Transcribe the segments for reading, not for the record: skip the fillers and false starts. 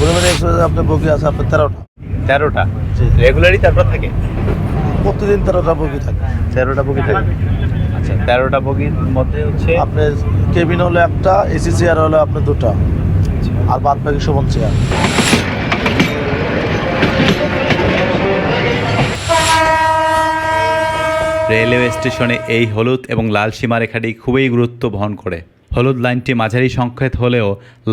Burimari express আপনার বগি আছে আপনার 13টা। 13টা জি। রেগুলারই তারপর থাকে? প্রতিদিন 13টা বগি থাকে। 13টা বগি থাকে। আচ্ছা, 13টা বগির মধ্যে হচ্ছে আপনার কেবিন হলো একটা, এসি চেয়ার হলো আপনার 2টা, আর বাদ বাকি শোভন চেয়ার। রেলওয়ে স্টেশনে এই হলুদ এবং লাল সীমারেখাটি খুবই গুরুত্ব বহন করে। হলুদ লাইনটি মাঝারি সংকেত হলেও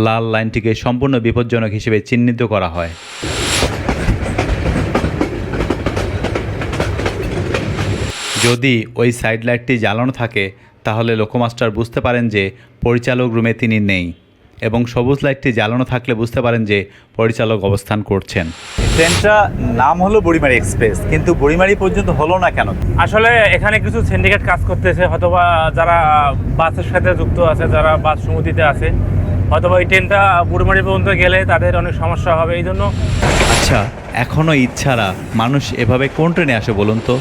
লাল লাইনটিকে সম্পূর্ণ বিপজ্জনক হিসেবে চিহ্নিত করা হয়। যদি ওই সাইড লাইটটি জ্বালানো থাকে তাহলে লোকোমাস্টার বুঝতে পারেন যে পরিচালক রুমে তিনি নেই, এবং সবুজ লাইটটি জ্বালানো থাকলে বুঝতে পারেন যে পরিচালক অবস্থান করছেন। ট্রেনটা নাম হলো বুড়িমারি এক্সপ্রেস, কিন্তু বুড়িমারি পর্যন্ত হলো না কেন? আসলে এখানে কিছু সিন্ডিকেট কাজ করতেছে, হয়তোবা যারা বাসের সাথে যুক্ত আছে, যারা বাস সমিতিতে আছে, হয়তোবা এই ট্রেনটা বুড়িমারি পর্যন্ত গেলে তাদের অনেক সমস্যা হবে, এই জন্য। আচ্ছা, এখনও ইচ্ছারা মানুষ এভাবে কোন ট্রেনে আসে বলুন তো?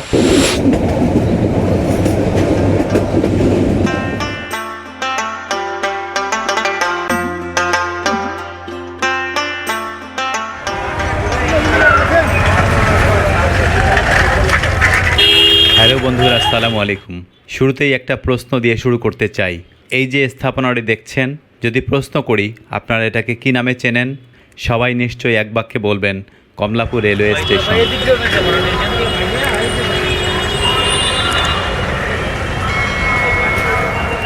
হ্যালো বন্ধুরা, আসসালামু আলাইকুম। শুরুতেই একটা প্রশ্ন দিয়ে শুরু করতে চাই। এই যে স্থাপনাটি দেখছেন, যদি প্রশ্ন করি আপনারা এটাকে কি নামে চেনেন, সবাই নিশ্চয়ই এক বাক্যে বলবেন কমলাপুর রেলওয়ে স্টেশন।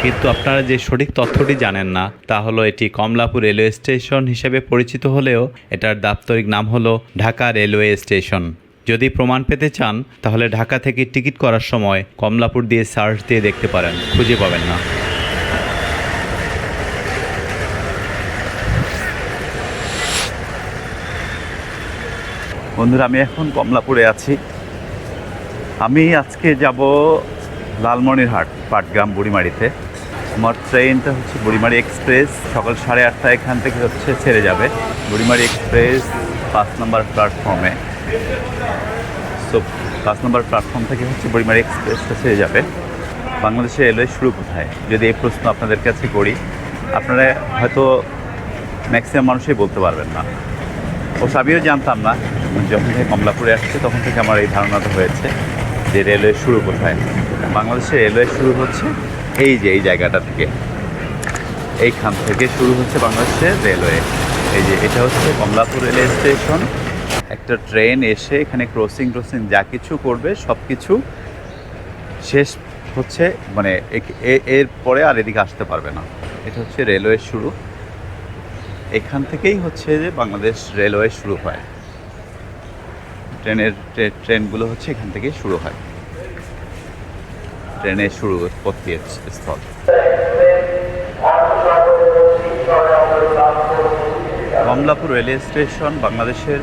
কিন্তু আপনারা যে সঠিক তথ্যটি জানেন না তা হলো এটি কমলাপুর রেলওয়ে স্টেশন হিসেবে পরিচিত হলেও এটার দাপ্তরিক নাম হলো ঢাকা রেলওয়ে স্টেশন। যদি প্রমাণ পেতে চান তাহলে ঢাকা থেকে টিকিট করার সময় কমলাপুর দিয়ে সার্চ দিয়ে দেখতে পারেন, খুঁজে পাবেন না। বন্ধুরা, আমি এখন কমলাপুরে আছি। আমি আজকে যাব লালমনিরহাট, পাটগ্রাম, বুড়িমারিতে। আমার ট্রেনটা হচ্ছে বুড়িমারি এক্সপ্রেস, সকাল 8:30 এখান থেকে হচ্ছে ছেড়ে যাবে। বুড়িমারি এক্সপ্রেস 5 নম্বর প্ল্যাটফর্মে। সো 5 নম্বর প্ল্যাটফর্ম থেকে হচ্ছে বুড়িমারি এক্সপ্রেসটা ছেড়ে যাবে। বাংলাদেশের রেলওয়ে শুরু কোথায়, যদি এই প্রশ্ন আপনাদের কাছে করি, আপনারা হয়তো ম্যাক্সিমাম মানুষই বলতে পারবেন না। আমিও জানতাম না, যখন থেকে কমলাপুরে আসছে তখন থেকে আমার এই ধারণাটা হয়েছে যে রেলওয়ে শুরু কোথায়। বাংলাদেশের রেলওয়ে শুরু হচ্ছে এই যে এই জায়গাটা থেকে, এইখান থেকে শুরু হচ্ছে বাংলাদেশের রেলওয়ে। এই যে এটা হচ্ছে কমলাপুর রেলওয়ে স্টেশন। একটা ট্রেন এসে এখানে ক্রসিং যা কিছু করবে সব কিছু শেষ হচ্ছে, মানে এর পরে আর এদিকে আসতে পারবে না। এটা হচ্ছে রেলওয়ে শুরু। এখান থেকেই হচ্ছে যে বাংলাদেশ রেলওয়ে শুরু হয়। ট্রেনগুলো হচ্ছে এখান থেকেই শুরু হয়, ট্রেনের শুরু উৎপত্তি স্থল। কমলাপুর রেলওয়ে স্টেশন বাংলাদেশের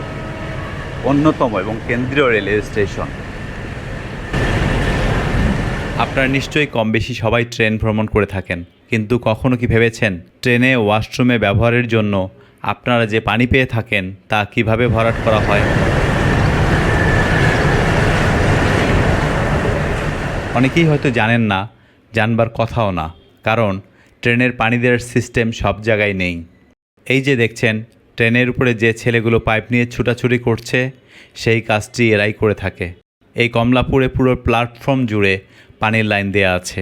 অন্যতম এবং কেন্দ্রীয় রেলওয়ে স্টেশন। আপনারা নিশ্চয়ই কম বেশি সবাই ট্রেন ভ্রমণ করে থাকেন, কিন্তু কখনো কি ভেবেছেন ট্রেনে ওয়াশরুমে ব্যবহারের জন্য আপনারা যে পানি পেয়ে থাকেন তা কিভাবে ভরাট করা হয়? অনেকেই হয়তো জানেন না, জানবার কথাও না, কারণ ট্রেনের পানি দেওয়ার সিস্টেম সব জায়গায় নেই। এই যে দেখছেন, ট্রেনের উপরে যে ছেলেগুলো পাইপ নিয়ে ছুটাছুটি করছে, সেই কাজটি এরাই করে থাকে। এই কমলাপুরে পুরো প্ল্যাটফর্ম জুড়ে পানির লাইন দেয়া আছে।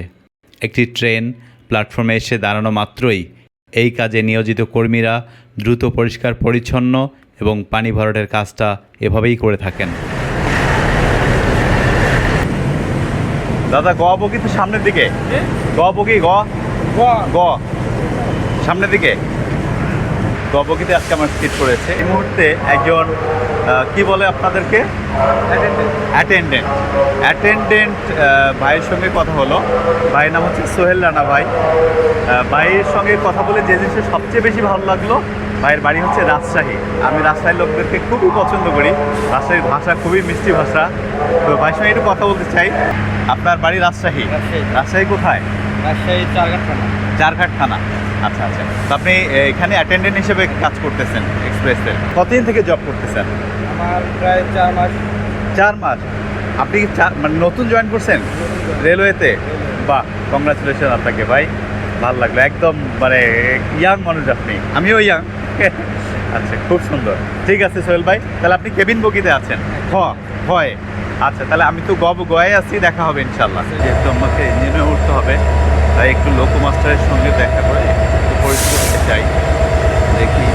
একটি ট্রেন প্ল্যাটফর্মে এসে দাঁড়ানো মাত্রই এই কাজে নিয়োজিত কর্মীরা দ্রুত পরিষ্কার পরিচ্ছন্ন এবং পানি ভরাটের কাজটা এভাবেই করে থাকেন। দাদা, গ বগি তো সামনের দিকে, গ বগি গ সামনের দিকে। গ বগিতে আজকে আমার সিট করেছে। এই মুহূর্তে একজন কি বলে আপনাদেরকে, অ্যাটেন্ডেন্ট ভাইয়ের সঙ্গে কথা হলো। ভাইয়ের নাম হচ্ছে সোহেল রানা ভাই। ভাইয়ের সঙ্গে কথা বলে যে জিনিসটা সবচেয়ে বেশি ভালো লাগলো, ভাইয়ের বাড়ি হচ্ছে রাজশাহী। আমি রাজশাহীর লোকদেরকে খুবই পছন্দ করি, রাজশাহীর ভাষা খুবই মিষ্টি ভাষা। তো ভাইয়ের সঙ্গে একটু কথা বলতে চাই। আপনার বাড়ি রাজশাহী? রাজশাহী কোথায়? রাজশাহী চারঘাট থানা। আচ্ছা আচ্ছা। তো আপনি এখানে অ্যাটেন্ডেন্ট হিসেবে কাজ করতেছেন এক্সপ্রেসের? কতদিন থেকে জব করতেছেন? আমার প্রায় 4 মাস। 4 মাস? আপনি কি মানে নতুন জয়েন করছেন রেলওয়েতে? বাহ, কংগ্রাচুলেশন আপনাকে ভাই, ভালো লাগলো। একদম মানে ইয়াং মানুষ আপনি, আমিও ইয়াং। আচ্ছা, খুব সুন্দর। ঠিক আছে সোহেল ভাই, তাহলে আপনি কেবিন বগিতে আছেন। হয়। আচ্ছা, তাহলে আমি তো গয়ে আছি, দেখা হবে ইনশাল্লাহ। যেহেতু আমাকে ইঞ্জিনে উঠতে হবে, তাই একটু লোকো মাস্টারের সঙ্গে দেখা করে একটু পরিচিত হতে চাই। দেখি,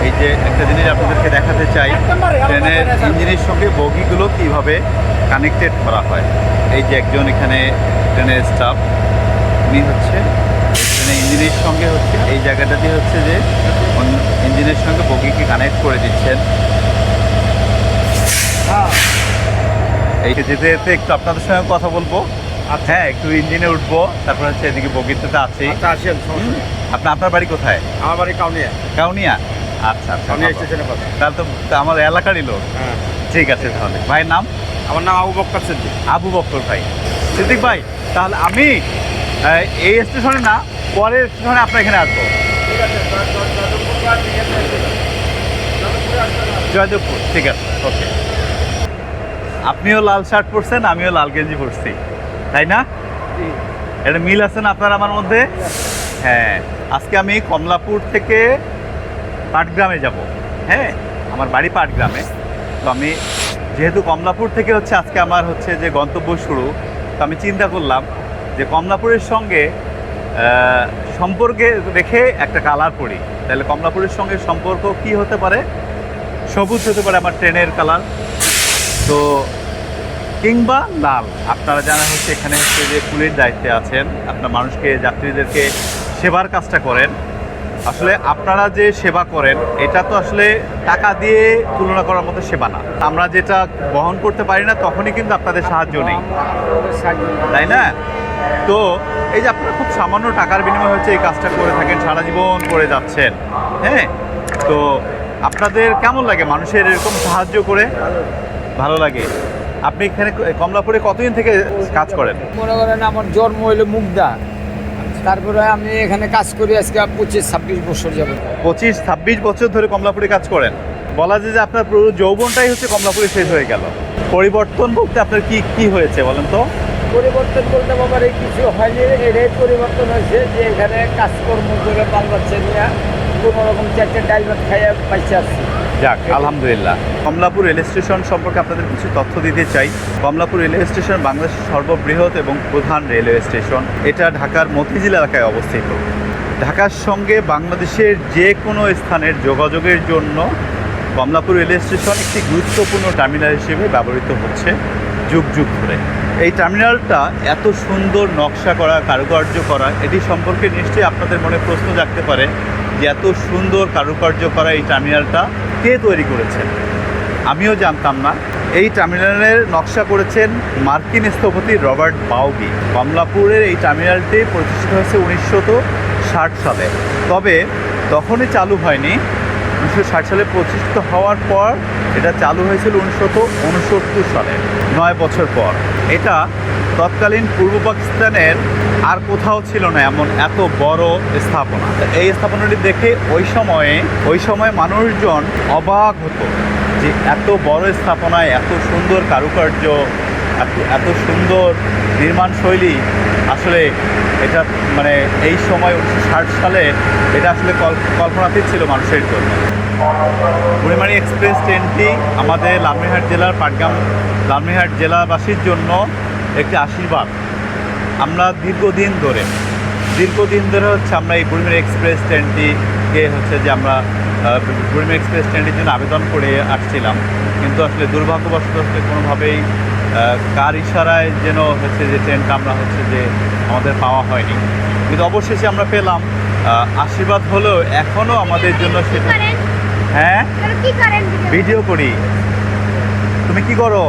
এই যে একটা জিনিস আপনাদেরকে দেখাতে চাই, ট্রেনের ইঞ্জিনের সঙ্গে বগিগুলো কীভাবে কানেক্টেড করা হয়। এই যে একজন এখানে ট্রেনের স্টাফ, উনি হচ্ছে ট্রেনের ইঞ্জিনের সঙ্গে হচ্ছে এই জায়গাটা দিয়ে হচ্ছে যে ইঞ্জিনের সঙ্গে বগিকে কানেক্ট করে দিচ্ছেন। এই যেতে যেতে একটু আপনাদের সঙ্গে কথা বলবো। হ্যাঁ, একটু ইঞ্জিনে উঠবো, তারপর হচ্ছে এদিকে বগিতে তো আছি। আপনার বাড়ি কোথায়? আমার বাড়ি কাউনিয়া। আচ্ছা, কাউনিয়া স্টেশনের পাশে। তাহলে তো আমার এলাকারই লোক। হ্যাঁ, ঠিক আছে, তাহলে ভাইয়ের নাম? আমার নাম আবু বক্কর সিদ্দিক। আবু বক্কর ভাই। সিদ্দিক ভাই, তাহলে আমি এই স্টেশনে না, পরের স্টেশনে আপনার এখানে আসবো। জয়দেবপুর, ঠিক আছে, ওকে। আপনিও লাল শার্ট পরছেন, আমিও লাল গেঞ্জি পরছি, তাই না? এটা মিল আছে না আপনার আমার মধ্যে? হ্যাঁ, আজকে আমি কমলাপুর থেকে পাটগ্রামে যাব। হ্যাঁ, আমার বাড়ি পাটগ্রামে। তো আমি যেহেতু কমলাপুর থেকে হচ্ছে আজকে আমার হচ্ছে যে গন্তব্য শুরু, তো আমি চিন্তা করলাম যে কমলাপুরের সঙ্গে সম্পর্কে রেখে একটা কালার পরি। তাহলে কমলাপুরের সঙ্গে সম্পর্ক কি হতে পারে? সবুজ হতে পারে আমার ট্রেনের কালার, তো কিংবা লাল। আপনারা জানা হচ্ছে এখানে হচ্ছে যে কুলির দায়িত্বে আছেন, আপনার মানুষকে, যাত্রীদেরকে সেবার কাজটা করেন। আসলে আপনারা যে সেবা করেন এটা তো আসলে টাকা দিয়ে তুলনা করার মতো সেবা না। আমরা যেটা বহন করতে পারি না তখনই কিন্তু আপনাদের সাহায্য নেই, তাই না? তো এই যে আপনারা খুব সামান্য টাকার বিনিময়ে হচ্ছে এই কাজটা করে থাকেন, সারা জীবন করে যাচ্ছেন। হ্যাঁ, তো আপনাদের কেমন লাগে মানুষের এরকম সাহায্য করে? ভালো লাগে। আপনি এখানে কমলাপুরে কতদিন থেকে কাজ করেন? মনে করেন আমার জন্ম হইলো মুগদা, তারপরে আমি এখানে কাজ করি আজকে 25-26 বছর যাবত। 25-26 বছর ধরে কমলাপুরে কাজ করেন। বলা যায় যে আপনার পুরো যৌবনটাই হচ্ছে কমলাপুরে শেষ হয়ে গেল। পরিবর্তন বলতে আপনার কি হয়েছে বলেন তো? পরিবর্তন বলতে বাবার এই কিছু হয়নি, এটাই পরিবর্তন হয়েছে যে এখানে কাজকর্ম করে বাল বাচ্চা নিয়ে কোনো রকম চারটে ডাল ভাত খাইয়ে পাইছে আসছি। যাক, আলহামদুলিল্লাহ। কমলাপুর রেল স্টেশন সম্পর্কে আপনাদের কিছু তথ্য দিতে চাই। কমলাপুর রেলওয়ে স্টেশন বাংলাদেশের সর্ববৃহৎ এবং প্রধান রেলওয়ে স্টেশন। এটা ঢাকার মতিঝিল এলাকায় অবস্থিত। ঢাকার সঙ্গে বাংলাদেশের যে কোনো স্থানের যোগাযোগের জন্য কমলাপুর রেলওয়ে স্টেশন একটি গুরুত্বপূর্ণ টার্মিনাল হিসেবে ব্যবহৃত হচ্ছে যুগ যুগ ধরে। এই টার্মিনালটা এত সুন্দর নকশা করা, কারুকার্য করা, এটি সম্পর্কে নিশ্চয়ই আপনাদের মনে প্রশ্ন জাগতে পারে যে এত সুন্দর কারুকার্য করা এই টার্মিনালটা কে তৈরি করেছেন? আমিও জানতাম না। এই টার্মিনালের নকশা করেছেন মার্কিন স্থপতি রবার্ট বাউগি। কমলাপুরের এই টার্মিনালটি প্রতিষ্ঠিত হয়েছে 1960 সালে, তবে তখনই চালু হয়নি। 1960 সালে প্রতিষ্ঠিত হওয়ার পর এটা চালু হয়েছিল 1969 সালে, 9 বছর পর। এটা তৎকালীন পূর্ব পাকিস্তানের আর কোথাও ছিল না এমন এত বড় স্থাপনা। এই স্থাপনাটি দেখে ওই সময় মানুষজন অবাক হতো যে এত বড় স্থাপনায় এত সুন্দর কারুকার্য, এত সুন্দর নির্মাণ শৈলী। আসলে এটা মানে এই সময় 1960 সালে এটা আসলে কল্পনাতীত ছিল মানুষের জন্য। বুড়িমারি এক্সপ্রেস ট্রেনটি আমাদের লালমনিরহাট জেলার লালমনিরহাট জেলাবাসীর জন্য একটি আশীর্বাদ। আমরা দীর্ঘদিন ধরে হচ্ছে আমরা এই বুড়িমারি এক্সপ্রেস ট্রেনটিকে হচ্ছে যে আমরা বুড়িমারি এক্সপ্রেস ট্রেনটির জন্য আবেদন করে আসছিলাম, কিন্তু আসলে দুর্ভাগ্যবশত আসলে কোনোভাবেই কার ইশারায় যেন হচ্ছে যে ট্রেনটা আমরা হচ্ছে যে আমাদের পাওয়া হয়নি, কিন্তু অবশেষে আমরা পেলাম। আশীর্বাদ হলেও এখনও আমাদের জন্য সেটা। হ্যাঁ, ভিডিও করি। তুমি কি করো?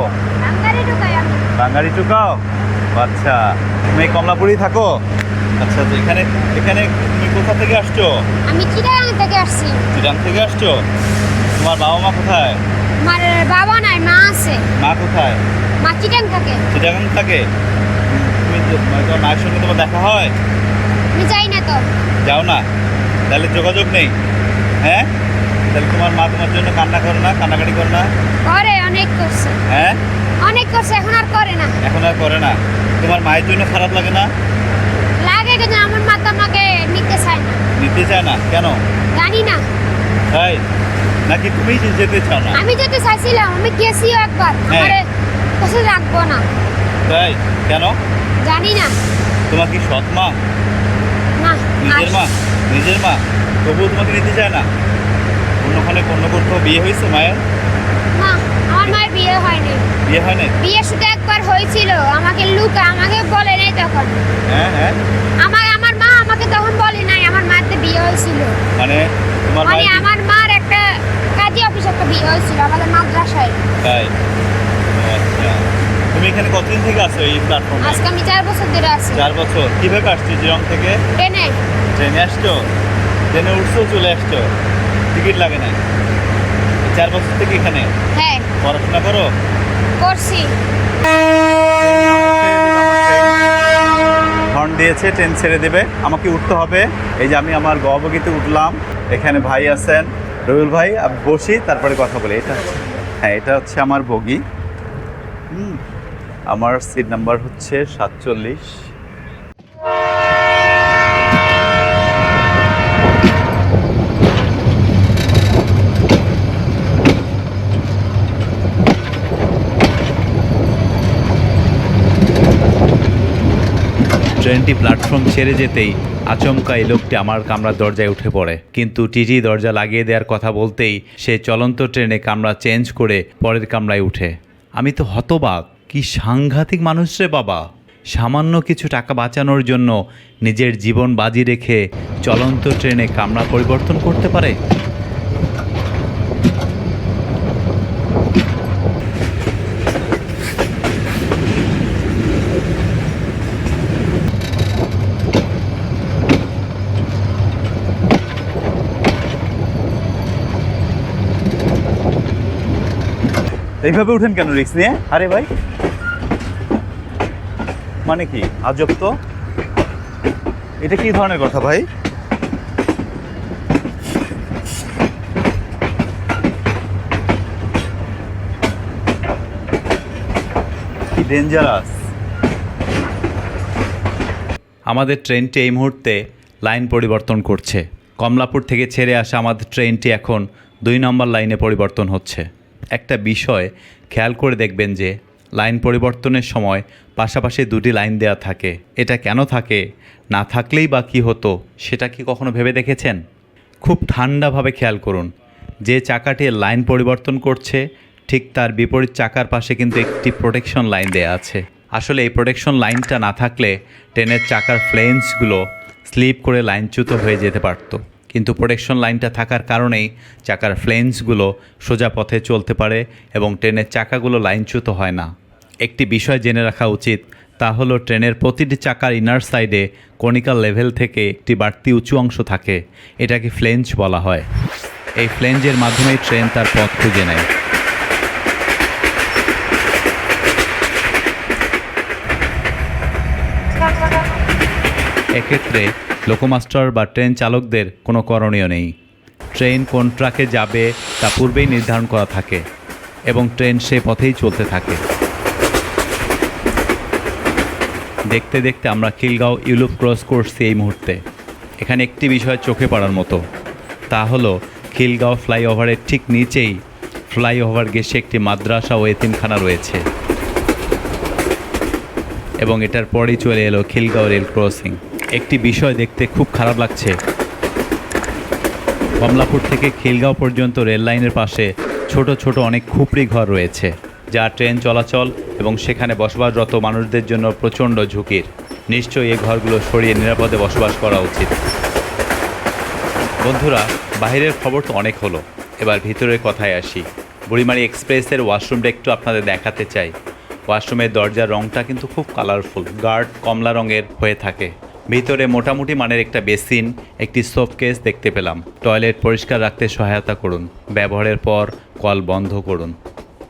বাঙালি টুকাও। আচ্ছা, তুমি কমলাপুরেই থাকো? আচ্ছা, তো এখানে তুমি কোথা থেকে আসছো? আমি চিটাগাং থেকে আসছি। চিটাগাং থেকে আসছো? তোমার বাবা মা কোথায়? আমার বাবা নাই, মা আছে। মা কোথায়? মা চিটাগাং থাকে। চিটাগাং থাকে? তুমি তোমার মায়ের সঙ্গে তোমার দেখা হয়? আমি যাই না তো। যাও না? তাহলে যোগাযোগ নেই? হ্যাঁ, তাহলে তোমার মা তোমার জন্য কান্নাকাটি করে না? করে, অনেক করছে। হ্যাঁ, অনেক করছে, এখন আর করে না। এখন আর করে না? তোমার মায়ের জন্য খারাপ লাগে না? লাগে, কিন্তু আমার মা তো আমাকে নিতে চায় না। নিতে চায় না কেন? জানি না। তাই নাকি তুমি যেতে চাও না? আমি যেতে চাইছিলাম, আমি গেছিও একবার, হ্যাঁ। আমারে কাছে রাখবো না। তাই কেন? জানি না। তোমার কি সৎ মা? না, নিজের মা? নিজের মা তবুও তোমাকে নিতে চায় না? অন্যখানে অন্য কোথাও বিয়ে হয়েছে মায়ের? না, আমার মায়ের বিয়ে হয়নি। বিয়ে হয় না? বিয়ে শুধু একবার হয়েছিল, আমাকে আমাকে বলে নাই তখন। হ্যাঁ হ্যাঁ। আমার মা আমাকে তখন বলে নাই আমার মায়ের বিয়ে হয়েছিল। মানে তোমার মানে মায়ের আমার মার একটা কাজী অফিসে একটা বিয়ে হয়েছিল আমাদের মাদ্রাসায়। তাই? ও আচ্ছা। তুমি এখানে কতদিন থেকে আছো এই প্ল্যাটফর্মে? আজকে আমি 4 বছর ধরে আছি। 4 বছর। কিভাবে আসছো জিরং থেকে? ট্রেনে। ট্রেনে আসছো? ট্রেনে উঠছো চলে আসছো? টিকিট লাগে না? 4 বছর থেকে এখানে হ্যাঁ, পড়াশোনা করো? করছি। হর্ন দিয়েছে, ট্রেন ছেড়ে দেবে, আমাকে উঠতে হবে। এই যে আমি আমার গহবগিতে উঠলাম, এখানে ভাই আছেন রবিউল ভাই, আমি বসি তারপরে কথা বলি। এটা হ্যাঁ, এটা হচ্ছে আমার বগি। আমার সিট নাম্বার হচ্ছে 47। ট্রেনটি প্ল্যাটফর্ম ছেড়ে যেতেই আচমকা এই লোকটি আমার কামরার দরজায় উঠে পড়ে, কিন্তু টিটি দরজা লাগিয়ে দেওয়ার কথা বলতেই সে চলন্ত ট্রেনে কামরা চেঞ্জ করে পরের কামরায় উঠে। আমি তো হতবাক, কি সাংঘাতিক মানুষ রে বাবা! সামান্য কিছু টাকা বাঁচানোর জন্য নিজের জীবন বাজি রেখে চলন্ত ট্রেনে কামরা পরিবর্তন করতে পারে। এইভাবে উঠেন কেন রিস্ক নিয়ে? আরে ভাই, মানে কি আজব তো। এটা কি ধরনের কথা ভাই? কি ডেঞ্জারাস। আমাদের ট্রেনটি এই মুহূর্তে লাইন পরিবর্তন করছে। কমলাপুর থেকে ছেড়ে আসা আমাদের ট্রেনটি এখন 2 নম্বর লাইনে পরিবর্তন হচ্ছে। একটা বিষয় খেয়াল করে দেখবেন যে লাইন পরিবর্তনের সময় পাশাপাশি 2টি লাইন দেওয়া থাকে। এটা কেন থাকে? না থাকলেই বা কী হতো, সেটা কি কখনো ভেবে দেখেছেন? খুব ঠান্ডাভাবে খেয়াল করুন, যে চাকাটি লাইন পরিবর্তন করছে ঠিক তার বিপরীত চাকার পাশে কিন্তু একটি প্রোটেকশন লাইন দেওয়া আছে। আসলে এই প্রোটেকশন লাইনটা না থাকলে ট্রেনের চাকার ফ্লেন্সগুলো স্লিপ করে লাইনচ্যুত হয়ে যেতে পারত, কিন্তু প্রোটেকশন লাইনটা থাকার কারণেই চাকার ফ্লেন্সগুলো সোজা পথে চলতে পারে এবং ট্রেনের চাকাগুলো লাইনচ্যুত হয় না। একটি বিষয় জেনে রাখা উচিত, তা হলো ট্রেনের প্রতিটি চাকার ইনার সাইডে কনিক্যাল লেভেল থেকে একটি বাড়তি উঁচু অংশ থাকে, এটাকে ফ্লেঞ্জ বলা হয়। এই ফ্লেঞ্জের মাধ্যমেই ট্রেন তার পথ খুঁজে নেয়। এক্ষেত্রে লোকোমাস্টার বা ট্রেন চালকদের কোনো করণীয় নেই। ট্রেন কোন ট্র্যাকে যাবে তা পূর্বেই নির্ধারণ করা থাকে এবং ট্রেন সে পথেই চলতে থাকে। দেখতে দেখতে আমরা খিলগাঁও ইউলুপ ক্রস করছি এই মুহূর্তে। এখানে একটি বিষয় চোখে পড়ার মতো, তা হলো খিলগাঁও ফ্লাইওভারের ঠিক নিচেই ফ্লাইওভার ঘেঁষে একটি মাদ্রাসা ও এতিমখানা রয়েছে এবং এটার পরেই চলে এলো খিলগাঁও রেল ক্রসিং। একটি বিষয় দেখতে খুব খারাপ লাগছে, কমলাপুর থেকে খিলগাঁও পর্যন্ত রেল লাইনের পাশে ছোট ছোট অনেক খুপড়ি ঘর রয়েছে, যা ট্রেন চলাচল এবং সেখানে বসবাসরত মানুষদের জন্য প্রচণ্ড ঝুঁকির। নিশ্চয়ই এই ঘরগুলো সরিয়ে নিরাপদে বসবাস করা উচিত। বন্ধুরা, বাইরের খবর তো অনেক হলো, এবার ভিতরের কথায় আসি। বুড়িমারি এক্সপ্রেসের ওয়াশরুমটা একটু আপনাদের দেখাতে চাই। ওয়াশরুমের দরজার রঙটা কিন্তু খুব কালারফুল, গার্ড কমলা রঙের হয়ে থাকে। ভিতরে মোটামুটি মানের একটা বেসিন, একটি সোপকেস দেখতে পেলাম। টয়লেট পরিষ্কার রাখতে সহায়তা করুন, ব্যবহারের পর কল বন্ধ করুন।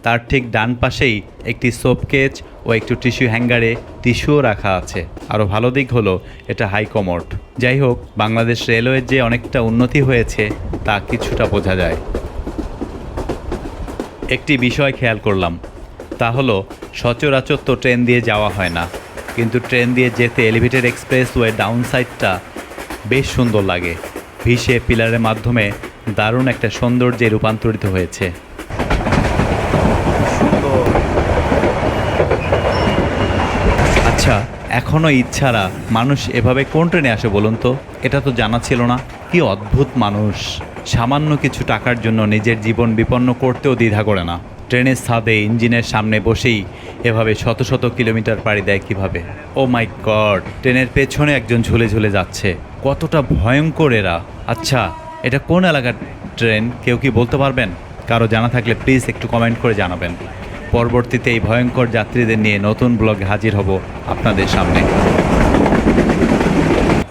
তার ঠিক ডান পাশেই একটি সোপকেস ও একটু টিস্যু হ্যাঙ্গারে টিস্যুও রাখা আছে। আরও ভালো দিক হলো এটা হাই কমোড। যাই হোক, বাংলাদেশ রেলওয়ের যে অনেকটা উন্নতি হয়েছে তা কিছুটা বোঝা যায়। একটি বিষয় খেয়াল করলাম, তা হলো সচরাচর তো ট্রেন দিয়ে যাওয়া হয় না, কিন্তু ট্রেন দিয়ে যেতে এলিভেটেড এক্সপ্রেসওয়ে ডাউন সাইডটা বেশ সুন্দর লাগে। ভিসে পিলারের মাধ্যমে দারুণ একটা সৌন্দর্যে রূপান্তরিত হয়েছে। আচ্ছা, এখনও ইচ্ছারা মানুষ এভাবে কোন ট্রেনে আসে বলুন তো? এটা তো জানা ছিল না। কি অদ্ভুত মানুষ, সামান্য কিছু টাকার জন্য নিজের জীবন বিপন্ন করতেও দ্বিধা করে না। ট্রেনের ছাদে ইঞ্জিনের সামনে বসেই এভাবে শত শত কিলোমিটার পাড়ি দেয় কিভাবে? ও মাই গড, ট্রেনের পেছনে একজন ঝুলে ঝুলে যাচ্ছে। কতটা ভয়ঙ্কর এরা! আচ্ছা, এটা কোন এলাকার ট্রেন কেউ কি বলতে পারবেন? কারো জানা থাকলে প্লিজ একটু কমেন্ট করে জানাবেন। পরবর্তীতে এই ভয়ঙ্কর যাত্রীদের নিয়ে নতুন ব্লগে হাজির হব আপনাদের সামনে।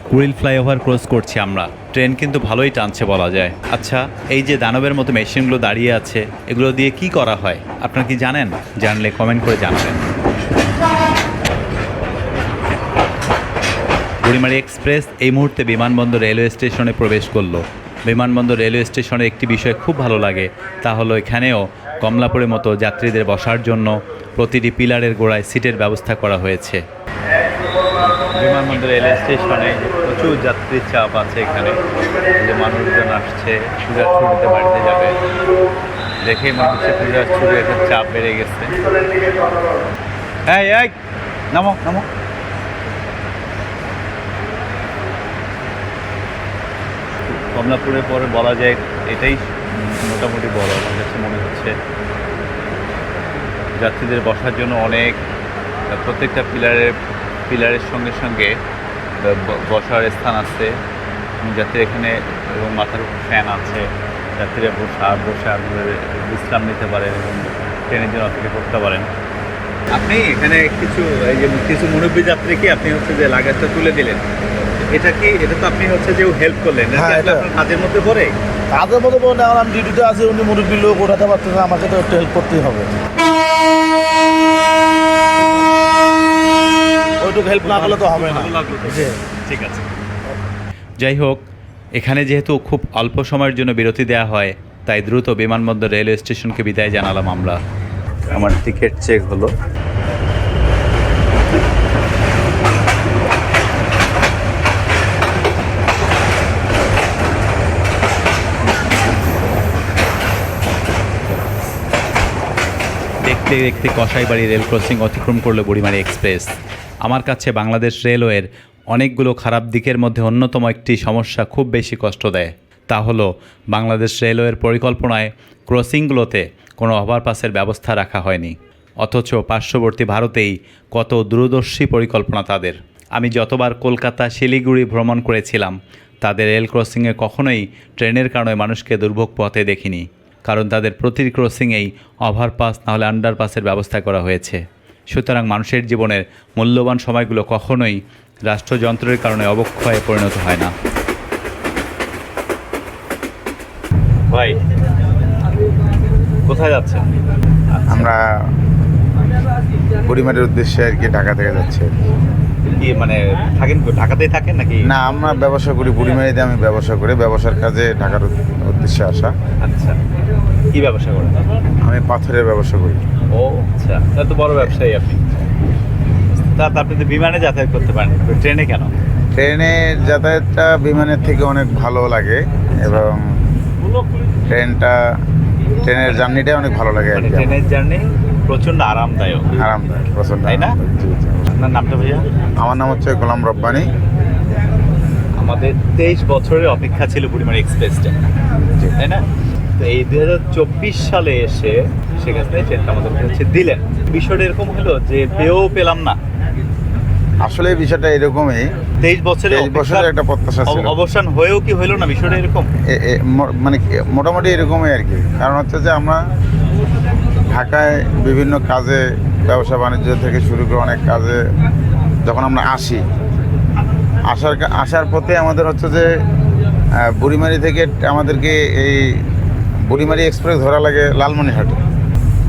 কুড়িল ফ্লাইওভার ক্রস করছি আমরা। ট্রেন কিন্তু ভালোই টানছে বলা যায়। আচ্ছা, এই যে দানবের মতো মেশিনগুলো দাঁড়িয়ে আছে, এগুলো দিয়ে কি করা হয় আপনারা কি জানেন? জানলে কমেন্ট করে জানাবেন। বুড়িমারি এক্সপ্রেস এই মুহূর্তে বিমানবন্দর রেলওয়ে স্টেশনে প্রবেশ করলো। বিমানবন্দর রেলওয়ে স্টেশনের একটি বিষয় খুব ভালো লাগে, তা হলো এখানেও কমলাপুরের মতো যাত্রীদের বসার জন্য প্রতিটি পিলারের গোড়ায় সিটের ব্যবস্থা করা হয়েছে। বিমানবন্দর রেলওয়ে স্টেশনে প্রচুর যাত্রীর চাপ আছে। এখানে যে মানুষজন আসছে পূজার ছুটিতে বাড়িতে যাবে, দেখেই মনে হচ্ছে পূজার ছুটিতে চাপ বেড়ে গেছে। এই এই নামো নামো। কমলাপুরের পরে বলা যায় এটাই মোটামুটি বড় আমার কাছে মনে হচ্ছে। যাত্রীদের বসার জন্য অনেক, প্রত্যেকটা পিলারের সঙ্গে সঙ্গে বসার স্থান আছে। যাত্রীরা এখানে এবং মাথার উপর ফ্যান আছে, যাত্রীরা বসে আপনাদের বিশ্রাম নিতে পারেন এবং ট্রেনের জন্য অপেক্ষা করতে পারেন। আপনি এখানে কিছু মুরব্বী যাত্রীকে আপনি হচ্ছে যে লাগেজটা তুলে দিলেন, এটা তো আপনি হচ্ছে যে হেল্প করলেন, হ্যাঁ, এটা কাজের মধ্যে পড়ে? তাদের মধ্যে বলে এখন আমি ডিউটিতে আছি, উনি মুরব্বী লোক ওঠাতে পারতেছে না, আমাকে তো একটু হেল্প করতেই হবে। ওইটুকু হেল্প না করলে তো হবে না। জি। ঠিক আছে। যাই হোক, এখানে যেহেতু খুব অল্প সময়ের জন্য বিরতি দেওয়া হয়, তাই দ্রুত বিমানবন্দর রেলওয়ে স্টেশনকে বিদায় জানালাম আমরা। আমার টিকিট চেক হলো। দেখতে দেখতে কসাইবাড়ি রেল ক্রসিং অতিক্রম করলো বুড়িমারি এক্সপ্রেস। আমার কাছে বাংলাদেশ রেলওয়ের অনেকগুলো খারাপ দিকের মধ্যে অন্যতম একটি সমস্যা খুব বেশি কষ্ট দেয়, তা হলো বাংলাদেশ রেলওয়ের পরিকল্পনায় ক্রসিংগুলোতে কোনো ওভারপাসের ব্যবস্থা রাখা হয়নি, অথচ পার্শ্ববর্তী ভারতেই কত দূরদর্শী পরিকল্পনা তাদের। আমি যতবার কলকাতা শিলিগুড়ি ভ্রমণ করেছিলাম, তাদের রেল ক্রসিংয়ে কখনোই ট্রেনের কারণে মানুষকে দুর্ভোগ পথে দেখিনি, কারণ তাদের প্রতিটি ক্রসিংয়েই ওভারপাস নাহলে আন্ডারপাসের ব্যবস্থা করা হয়েছে। সুতরাং মানুষের জীবনের মূল্যবান সময়গুলো কখনোই রাষ্ট্রযন্ত্রের কারণে অবক্ষয়ে পরিণত হয় না। ভাই, কোথায় যাচ্ছেন? আমরা বুড়িমারির উদ্দেশ্যে আর কি ঢাকা থেকে যাচ্ছি। কি মানে থাকেন, ঢাকাতেই থাকেন নাকি? না, আমরা ব্যবসা করি বুড়িমারিতে, আমি ব্যবসা করি, ব্যবসার কাজে ঢাকার উদ্দেশ্যে আসা। আচ্ছা, কি ব্যবসা করেন? আমি পাথরের ব্যবসা করি। ও আচ্ছা, তাহলে তো বড় ব্যবসায়ী আপনি। আপনি তো বিমানে যাতায়াত করতে পারেন, ট্রেনে কেন? ট্রেনের যাতায়াতটা বিমানের থেকে অনেক ভালো লাগে এবং ট্রেনের জার্নিটা অনেক ভালো লাগে আর কি। ট্রেনের জার্নি প্রচণ্ড আরামদায়ক। আরামদায়ক, প্রচন্ড, তাই না? জি, জি। আপনার নামটা ভাইয়া? আমার নাম হচ্ছে গোলাম রব্বানী। আমাদের 23 বছরের অপেক্ষা ছিল বুড়িমারি এক্সপ্রেসটা, তাই না? তো এই 2024 সালে এসে সেখানে ট্রেনটা আমাদের হচ্ছে দিলেন। বিষয়টা এরকম হলো যে পেয়েও পেলাম না। আসলে বিষয়টা এরকমই, 23 বছরের একটা প্রত্যাশা ছিল, অবসান হয়েও কি হইলো না? বিষয়টা এরকম মানে মোটামুটি এরকমই আর কি। কারণ হচ্ছে যে আমরা ঢাকায় বিভিন্ন কাজে, ব্যবসা বাণিজ্য থেকে শুরু করে অনেক কাজে যখন আমরা আসার পথে আমাদের হচ্ছে যে বুড়িমারি থেকে আমাদেরকে এই বুড়িমারি এক্সপ্রেস ধরা লাগে লালমনিরহাটে।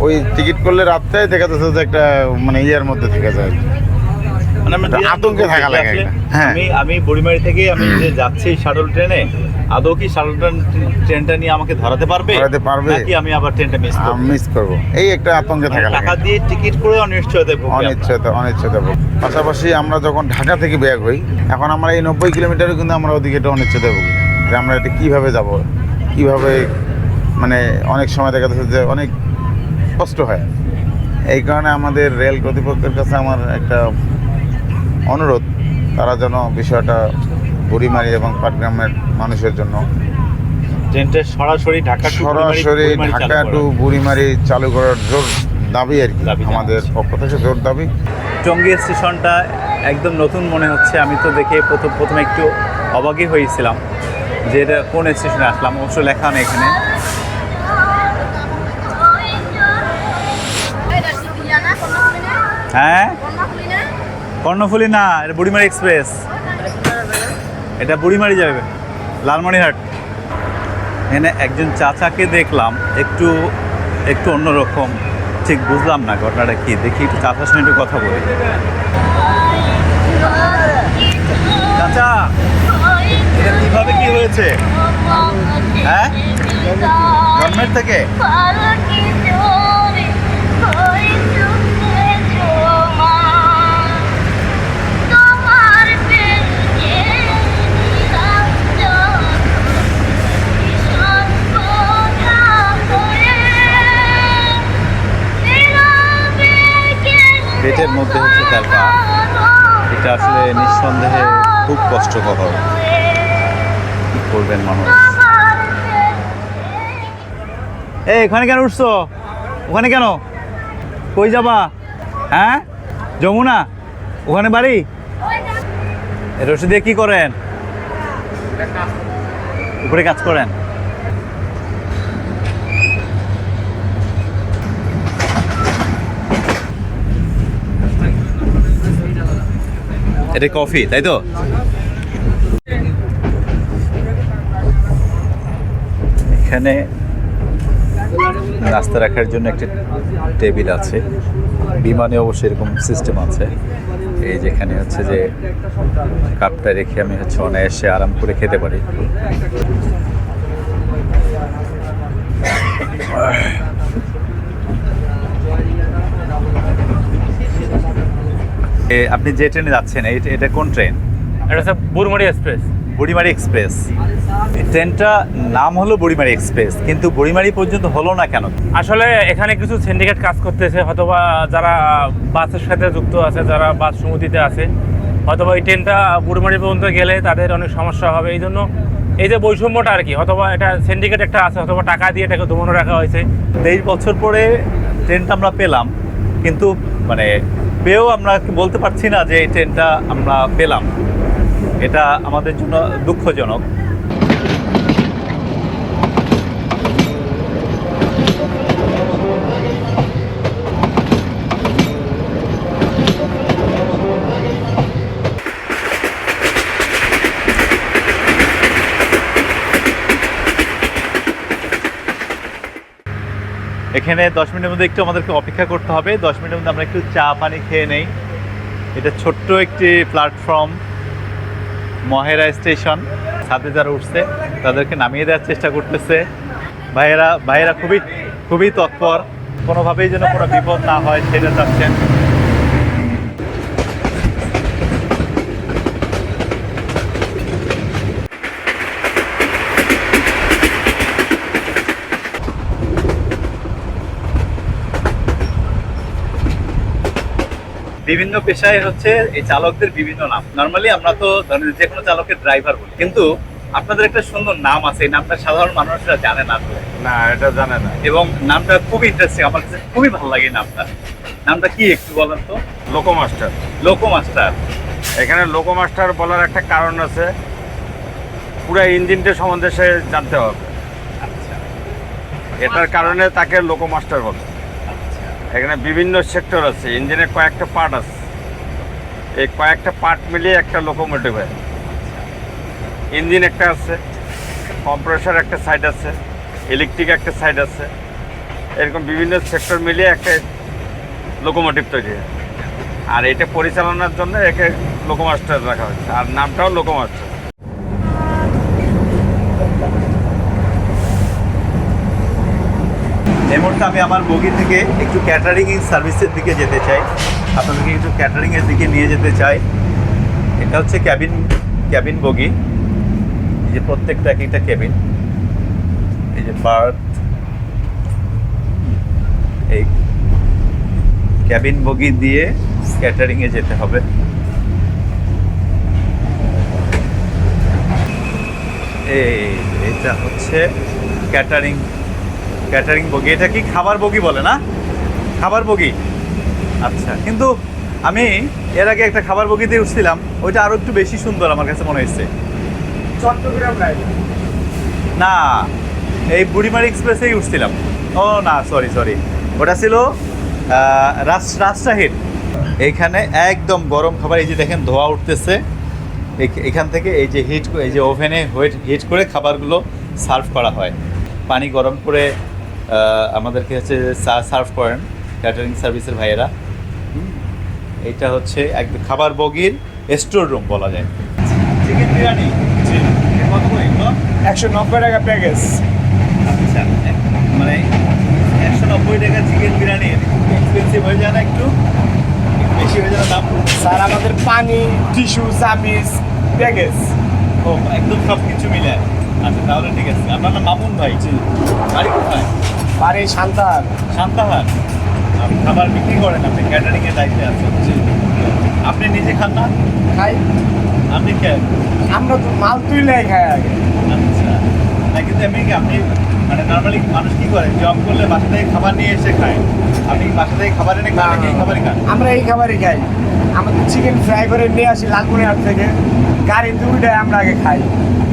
ওই টিকিট করলে রাত্রে দেখা যাচ্ছে যে একটা মানে ইয়ার মধ্যে থেকে যায়, আতঙ্কে থাকা লাগে। হ্যাঁ, আমি বুড়িমারি থেকে আমি যে যাচ্ছি শাটল ট্রেনে, আদৌ কি শাটল ট্রেনটা নিয়ে আমাকে ধরাতে পারবে নাকি আমি আবার ট্রেনটা মিস করবো, এই একটা আতঙ্কে থাকা লাগে। টাকা দিয়ে টিকিট করে অনিশ্চয়তা। পাশাপাশি আমরা যখন ঢাকা থেকে বের হই, এখন আমরা এই 90 কিলোমিটারে কিন্তু আমরা ওদিকে একটা অনিশ্চয়তা ভুগি যে আমরা এটা কীভাবে যাব। কিভাবে মানে অনেক সময় দেখা যাচ্ছে যে অনেক কষ্ট হয়। এই কারণে আমাদের রেল কর্তৃপক্ষের কাছে আমার একটা অনুরোধ, তারা যেন বিষয়টা বুড়িমারি এবং পাটগ্রামের মানুষের জন্য ট্রেনটা সরাসরি ঢাকা to সরাসরি বুড়িমারি চালু ঢাকা করা। টু বুড়িমারি চালু করার জোর দাবি আর কি, দাবি আমাদের পক্ষ থেকে জোর দাবি। টঙ্গী স্টেশনটা একদম নতুন মনে হচ্ছে। আমি তো দেখে প্রথমে একটু অবাকই হয়েছিলাম যে এটা কোন স্টেশনে আসলাম, অবশ্য লেখা নেই এখানে। হ্যাঁ, কর্ণফুলী না, এটা বুড়িমারি এক্সপ্রেস। এটা বুড়িমারি যাবে, লালমনিরহাট। এখানে একজন চাচাকে দেখলাম একটু একটু অন্যরকম, ঠিক বুঝলাম না ঘটনাটা কি। দেখি একটু চাচার সঙ্গে একটু কথা বলি। চাচা, এটা কিভাবে কি হয়েছে? হ্যাঁ, জন্মের থেকে? পেটের মধ্যে হচ্ছে তেলপা, এটা আসলে নিঃসন্দেহে খুব কষ্টকর। কি করবেন মানুষ? এই এখানে কেন উঠছো? ওখানে কেন? কই যাবা? হ্যাঁ, যমুনা ওখানে বাড়ি? রশি দিয়ে কি করেন? উপরে কাজ করেন? এটা কফি, তাই তো? এখানে নাস্তা রাখার জন্য একটা টেবিল আছে। বিমানে অবশ্যই এরকম সিস্টেম আছে। এই যেখানে হচ্ছে যে কাপটা রেখে আমি হচ্ছে অনায়াসে আরাম করে খেতে পারি। আপনি যে ট্রেনে যাচ্ছেন, এটা কোন ট্রেন? এটা হচ্ছে বুড়িমারি এক্সপ্রেস। বুড়িমারি এক্সপ্রেস। এই ট্রেনটা নাম হলো বুড়িমারি এক্সপ্রেস, কিন্তু বুড়িমারি পর্যন্ত হলো না কেন? আসলে এখানে কিছু সিন্ডিকেট কাজ করতেছে, হয়তোবা যারা বাসের সাথে যুক্ত আছে, যারা বাস সমিতিতে আছে, হয়তোবা এই ট্রেনটা বুড়িমারি পর্যন্ত গেলে তাদের অনেক সমস্যা হবে। এই জন্য এই যে বৈষম্যটা আর কি, হয়তোবা এটা সিন্ডিকেট একটা আছে, হয়তোবা টাকা দিয়ে এটাকে দমনে রাখা হয়েছে। 23 বছর পরে ট্রেনটা আমরা পেলাম, কিন্তু মানে পেয়েও আমরা বলতে পারছি না যে এই ট্রেনটা আমরা পেলাম। এটা আমাদের জন্য দুঃখজনক। এখানে 10 মিনিটের মধ্যে একটু আমাদেরকে অপেক্ষা করতে হবে। 10 মিনিটের মধ্যে আমরা একটু চা পানি খেয়ে নেই। এটা ছোট্ট একটি প্ল্যাটফর্ম, মহেরা স্টেশন। ছাদে যারা উঠছে তাদেরকে নামিয়ে দেওয়ার চেষ্টা করতেছে ভাইয়েরা খুবই তৎপর, কোনোভাবেই যেন কোনো বিপদ না হয় সেটা চাচ্ছেন। বিভিন্ন পেশায় হচ্ছে এই চালকদের বিভিন্ন নাম। নর্মালি আমরা তো ধরেন যে কোনো চালকের ড্রাইভার বলি, কিন্তু আপনাদের একটা সুন্দর নাম আছে, এই নামটা সাধারণ মানুষরা জানে না আসলে। না, এটা জানে না। এবং নামটা খুবই ইন্টারেস্টিং, আমার কাছে খুবই ভালো লাগে নামটা। নামটা কি একটু বলেন তো? লোকো মাস্টার। লোকো মাস্টার। এখানে লোকো মাস্টার বলার একটা কারণ আছে, পুরো ইঞ্জিনটা সম্বন্ধে সে জানতে হবে। আচ্ছা এটার কারণে তাকে লোকো মাস্টার বলে। আচ্ছা। এখানে বিভিন্ন সেক্টর আছে, ইঞ্জিনের কয়েকটা পার্ট আছে, এই কয়েকটা পার্ট মিলিয়ে একটা লোকোমোটিভ হয়। ইঞ্জিন একটা আছে, কম্প্রেসর একটা সাইড আছে, ইলেকট্রিক একটা সাইড আছে, এরকম বিভিন্ন সেক্টর মিলিয়ে একটা লোকোমোটিভ তৈরি হয়। আর এটা পরিচালনার জন্য একে লোকো মাস্টার রাখা হয়েছে, আর নামটাও লোকো মাস্টার। এই মুহূর্তে আমি আমার বগি থেকে একটু ক্যাটারিং সার্ভিসের দিকে যেতে চাই, আপনাদেরকে একটু ক্যাটারিংয়ের দিকে নিয়ে যেতে চাই। এটা হচ্ছে ক্যাবিন বগি, যে প্রত্যেকটা একটা কেবিন। এই যে বার্থ, এই ক্যাবিন বগি দিয়ে ক্যাটারিংয়ে যেতে হবে। এটা হচ্ছে ক্যাটারিং বগি। এটা কি খাবার বগি বলে না? খাবার বগি, আচ্ছা। কিন্তু আমি এর আগে একটা খাবার বগিতে উঠছিলাম, ওইটা আরো একটু বেশি সুন্দর আমার কাছে মনে হয়েছে। চট্টগ্রাম লাইন না, এই বুড়িমারি এক্সপ্রেসেই উঠছিলাম। ও না, সরি, ওটা ছিল রাজশাহীর। এইখানে একদম গরম খাবার, এই যে দেখেন ধোয়া উঠতেছে এখান থেকে, এই যে এই যে ওভেনে হিট করে খাবারগুলো সার্ভ করা হয়। পানি গরম করে আমাদেরকে হচ্ছে সার্ভ করেন ক্যাটারিং সার্ভিসের ভাইয়েরা। এইটা হচ্ছে একদম খাবার বগির স্টোর রুম বলা যায়। চিকেন বিরিয়ানি কত করে? 190 টাকা প্যাকেজ। আচ্ছা, মানে 190 টাকা চিকেন বিরিয়ানি এক্সপেন্সিভ হয়ে যায় না? একটু বেশি হয়ে যায় দাম? স্যার আমাদের পানি, টিস্যু, চাবিজ প্যাকেজ। ও একদম সব কিছু মিলে। আচ্ছা তাহলে ঠিক আছে। আপনার নাম মামুন ভাই? বাড়ি কোথায়? বাড়ি সান্তাহার। শান্তাহার। আপনি খাবার বিক্রি করেন, আপনি ক্যাটারিংয়ের দায়িত্বে আছেন। আপনি নিজে খান না? খাই। আপনি খেন? আমরা তো মাল তুলে খাই আগে। আচ্ছা, না কিন্তু এমনি কি আপনি মানে নর্মালি মানুষ কি করে, জব করলে বাসা থেকে খাবার নিয়ে এসে খায়? আপনি কি বাসা থেকে খাবার এনে খান নাকি এই খাবারই খান? আমরা এই খাবারই খাই। আমাদের চিকেন ফ্রাই করে নিয়ে আসি লালমনিরহাট থেকে, গাড়িতে উঠে আমরা আগে খাই,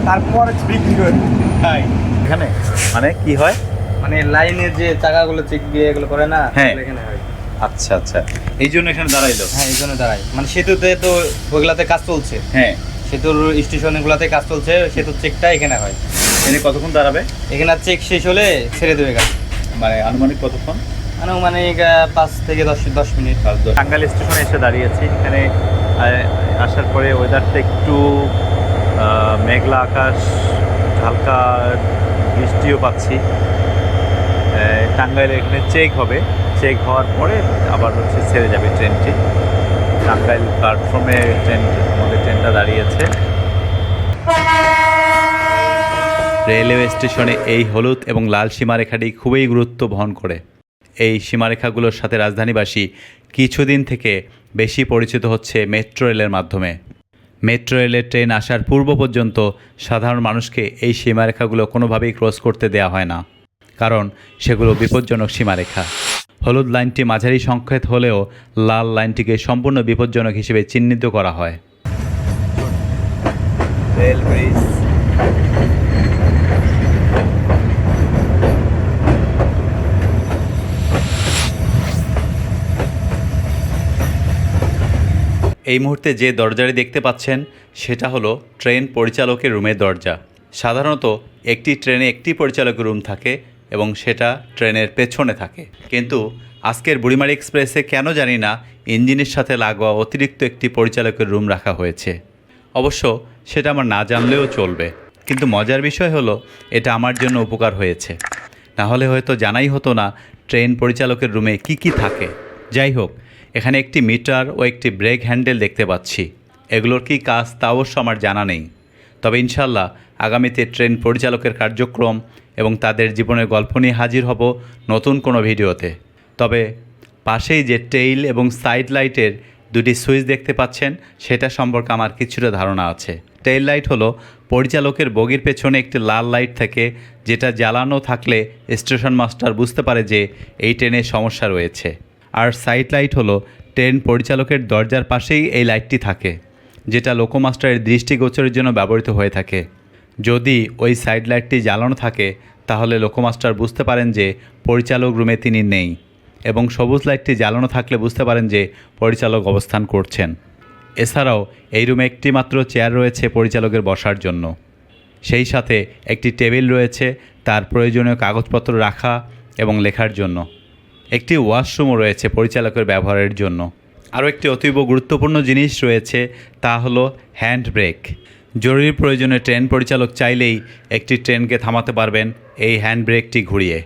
তারপরে বিক্রি করি। খাই এখানে মানে কি হয়? মানে লাইনের যে চাকাগুলো চেক দিয়ে এগুলো করে না, হ্যাঁ। এগুলো এখানে হয়। আচ্ছা আচ্ছা, এই জন্য এখানে দাঁড়াইলো। হ্যাঁ, এই জন্য দাঁড়ায়। মানে সেতুতে তো ওইগুলাতে কাজ চলছে, হ্যাঁ, সেতুর স্টেশনগুলোতে কাজ চলছে, সেতুর চেকটা এখানে হয়। এনে কতক্ষণ দাঁড়াবে? এখানে চেক শেষ হলে ছেড়ে দেবে গাড়ি। মানে আনুমানিক কতক্ষণ? মানে 5 থেকে 10 মিনিট। টাঙ্গাইল স্টেশনে এসে দাঁড়িয়েছি। এখানে আসার পরে ওয়েদারটা একটু মেঘলা আকাশ, হালকা বৃষ্টিও পাচ্ছি। টাঙ্গাইলে এখানে চেক হবে, চেক হওয়ার পরে আবার হচ্ছে ছেড়ে যাবে ট্রেনটি। টাঙ্গাইল প্ল্যাটফর্মে আমাদের ট্রেনটা দাঁড়িয়েছে। রেলওয়ে স্টেশনে এই হলুদ এবং লাল সীমারেখাটি খুবই গুরুত্ব বহন করে। এই সীমারেখাগুলোর সাথে রাজধানীবাসী কিছুদিন থেকে বেশি পরিচিত হচ্ছে মেট্রো রেলের মাধ্যমে। মেট্রো রেলের ট্রেন আসার পূর্ব পর্যন্ত সাধারণ মানুষকে এই সীমারেখাগুলো কোনোভাবেই ক্রস করতে দেওয়া হয় না, কারণ সেগুলো বিপজ্জনক সীমারেখা। হলুদ লাইনটি মাঝারি সংকেত হলেও লাল লাইনটিকে সম্পূর্ণ বিপজ্জনক হিসেবে চিহ্নিত করা হয়। রেল ব্রিজ, এই মুহূর্তে যে দরজাটি দেখতে পাচ্ছেন সেটা হলো ট্রেন পরিচালকের রুমের দরজা। সাধারণত একটি ট্রেনে একটি পরিচালকের রুম থাকে এবং সেটা ট্রেনের পেছনে থাকে, কিন্তু আজকের বুড়িমারি এক্সপ্রেসে কেন জানি না ইঞ্জিনের সাথে লাগোয়া অতিরিক্ত একটি পরিচালকের রুম রাখা হয়েছে। অবশ্য সেটা আমার না জানলেও চলবে, কিন্তু মজার বিষয় হলো এটা আমার জন্য উপকার হয়েছে। না হলে হয়তো জানাই হতো না ট্রেন পরিচালকের রুমে কি কি থাকে। যাই হোক, এখানে একটি মিটার ও একটি ব্রেক হ্যান্ডেল দেখতে পাচ্ছি। এগুলোর কি কাজ তা অবশ্য আমার জানা নেই, তবে ইনশাল্লাহ আগামীতে ট্রেন পরিচালকের কার্যক্রম এবং তাদের জীবনের গল্প নিয়ে হাজির হব নতুন কোনো ভিডিওতে। তবে পাশেই যে টেইল এবং সাইড লাইটের দুটি সুইচ দেখতে পাচ্ছেন সেটা সম্পর্কে আমার কিছুটা ধারণা আছে। টেইল লাইট হলো পরিচালকের বগির পেছনে একটি লাল লাইট থাকে, যেটা জ্বালানো থাকলে স্টেশন মাস্টার বুঝতে পারে যে এই ট্রেনে সমস্যা রয়েছে। আর সাইড লাইট হলো ট্রেন পরিচালকের দরজার পাশেই এই লাইটটি থাকে, যেটা লোকোমাস্টারের দৃষ্টিগোচরের জন্য ব্যবহৃত হয়ে থাকে। যদি ওই সাইড লাইটটি জ্বালানো থাকে তাহলে লোকোমাস্টার বুঝতে পারেন যে পরিচালক রুমে তিনি নেই, এবং সবুজ লাইটটি জ্বালানো থাকলে বুঝতে পারেন যে পরিচালক অবস্থান করছেন। এছাড়াও এই রুমে একটি মাত্র চেয়ার রয়েছে পরিচালকের বসার জন্য, সেই সাথে একটি টেবিল রয়েছে তার প্রয়োজনীয় কাগজপত্র রাখা এবং লেখার জন্য। একটি ওয়াশরুমও রয়েছে পরিচালকের ব্যবহারের জন্য। আরও একটি অতীব গুরুত্বপূর্ণ জিনিস রয়েছে, তা হলো হ্যান্ড ব্রেক। জরুরি প্রয়োজনে ট্রেন পরিচালক চাইলেই একটি ট্রেনকে থামাতে পারবেন এই হ্যান্ড ব্রেকটি ঘুরিয়ে।